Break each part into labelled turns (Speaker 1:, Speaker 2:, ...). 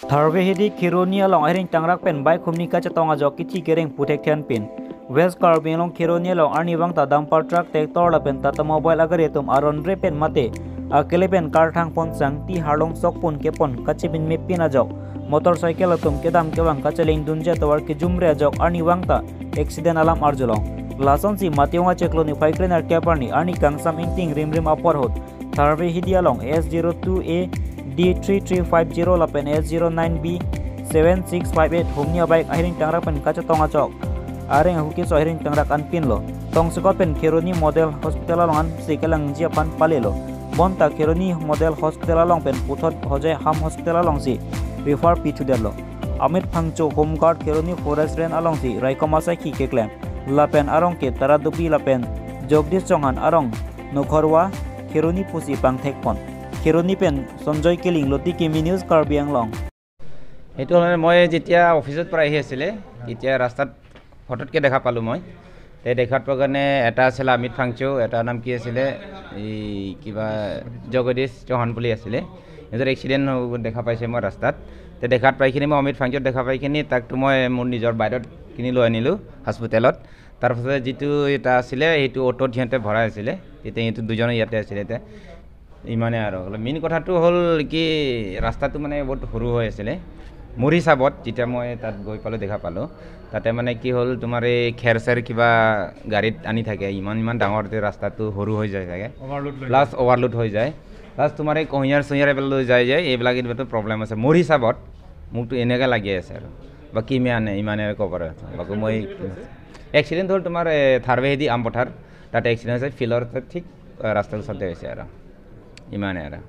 Speaker 1: Tharve hidi Kironia long airing tangrak pen bai khumnika chatonga jok kichi kereng protection pin. West Carbon long Kironia long arni wang ta dumper truck tractor la pen tata mobile agaretum aron re pen mate. Akele pen car thang pon sang ti harlong sok pon kepon kachipin mepin ajok. Motorcycle atum kedam kewang kachaling dunja tawar ke jumre ajok arni wang ta accident alam arjolong. Lason si mationga chekloni faiklenar keparni arni kangsam ingting rim apor hot. Tharve hidi along S02A D3350 lapen S09B 7658 humnia bike ahiring tangrak pen kaca tonga cok areng huki so ahiring tangrak an pin lo tong sekot pen Kironi model hospital alongan sikelang jiapan palelo bonta Kironi model hospital along pen puthot hoje ham hospital along si refer p2 delo Amit Phangcho home guard Kironi forest ren along si raikoma ki keklem lapen arong ke taradupi lapen jogdish chongan arong nokhorwa Kironi pusi pangthek pon Kironi pen Sanjay Keling Loti Kimi News Karbi Anglong.
Speaker 2: Itu মই যেতিয়া অফিসত পৰা আহি আছিলে এতিয়া ৰাস্তাত ফটককে দেখা পালো মই তে দেখাত পগনে এটা আছিল অমিত ফাংচো এটা নাম কি আছিল এই কিবা জগদীশ চৌহান বুলি আছিল এজৰ এক্সিডেন্ট দেখা পাইছে মই ৰাস্তাত তে দেখাত পাইখিনি মই অমিত ফাংচো দেখা পাইখিনি তাকটো মই মোৰ নিজৰ বাইৰত কিনি লৈ আনিলো হস্পিটেলত তাৰপিছত যেটো এটা আছিল এইটো অটোত হিতে ভৰাই আছিল তেতিয়া এইটো দুজন ইয়াতে আছিল তে ইমানে আৰু মেইন কথাটো হল কি ৰাস্তাটো মানে বহুত সৰু হৈ আছিল মোৰ হিচাপত যেতিয়া মই তাত গৈ পালো দেখা পালো তাতে মানে কি হল তোমাৰ এই খেৰসেৰ কিবা গাড়ীত আনি থাকে ইমান ডাঙৰ ৰাস্তাটো সৰু হৈ যায় থাকে প্লাস ওভাৰলোড হৈ যায় প্লাস তোমাৰ এই কহিয়াৰ সহিয়াৰ এবেল লৈ যায় এইবিলাক এইটো প্ৰবলেম আছে মোৰ হিচাপত মোকটো এনেকা লাগি আছে আৰু বাকি মানে ইমানে কভাৰ বাকি মই এক্সিডেন্ট হল তোমাৰ থাৰবেদি আমপথাৰ তাতে এক্সিডেন্ট হৈছে ফিলৰ ঠিক ৰাস্তাৰ ওচৰতে হৈছে আৰু ইমানে আৰু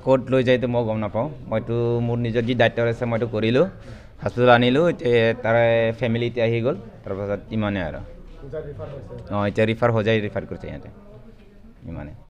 Speaker 2: কোড লৈ যাইতো মই গম নাপাওঁ মইতো মোৰ নিজৰ যি দায়িত্ব আছে মইতো কৰিলো হস্পিটাল আনিলো তাৰে ফ্যামিলিতে আহি গল তাৰপাছত ইমানে আৰু এতিয়া ৰিফাৰ হৈ যায় ৰিফাৰ কৰিছে ইয়াতে ইমানে